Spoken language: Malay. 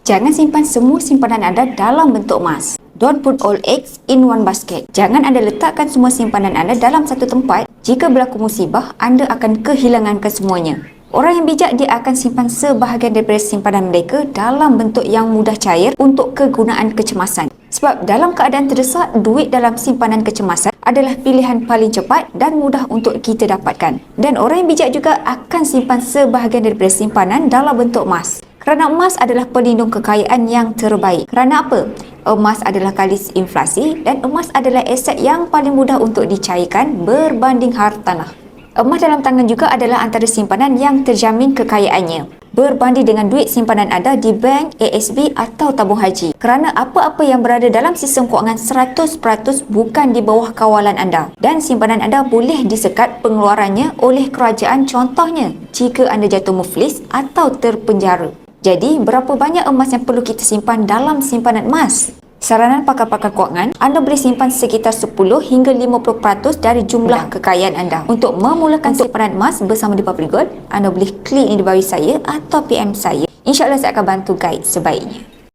Jangan simpan semua simpanan anda dalam bentuk emas. Don't put all eggs in one basket. Jangan anda letakkan semua simpanan anda dalam satu tempat. Jika berlaku musibah, anda akan kehilangan kesemuanya. Orang yang bijak, dia akan simpan sebahagian daripada simpanan mereka dalam bentuk yang mudah cair untuk kegunaan kecemasan. Sebab dalam keadaan terdesak, duit dalam simpanan kecemasan adalah pilihan paling cepat dan mudah untuk kita dapatkan. Dan orang yang bijak juga akan simpan sebahagian daripada simpanan dalam bentuk emas. Kerana emas adalah pelindung kekayaan yang terbaik. Kerana apa? Emas adalah kalis inflasi dan emas adalah aset yang paling mudah untuk dicairkan berbanding hartanah. Emas dalam tangan juga adalah antara simpanan yang terjamin kekayaannya, berbanding dengan duit simpanan anda di bank, ASB atau tabung haji. Kerana apa-apa yang berada dalam sistem kewangan 100% bukan di bawah kawalan anda, dan simpanan anda boleh disekat pengeluarannya oleh kerajaan, contohnya jika anda jatuh muflis atau terpenjara. Jadi, berapa banyak emas yang perlu kita simpan dalam simpanan emas? Saranan pakar-pakar kewangan, anda boleh simpan sekitar 10 hingga 50% dari jumlah kekayaan anda. Untuk memulakan simpanan emas bersama The Public Gold, anda boleh klik di bawah saya atau PM saya. InsyaAllah saya akan bantu guide sebaiknya.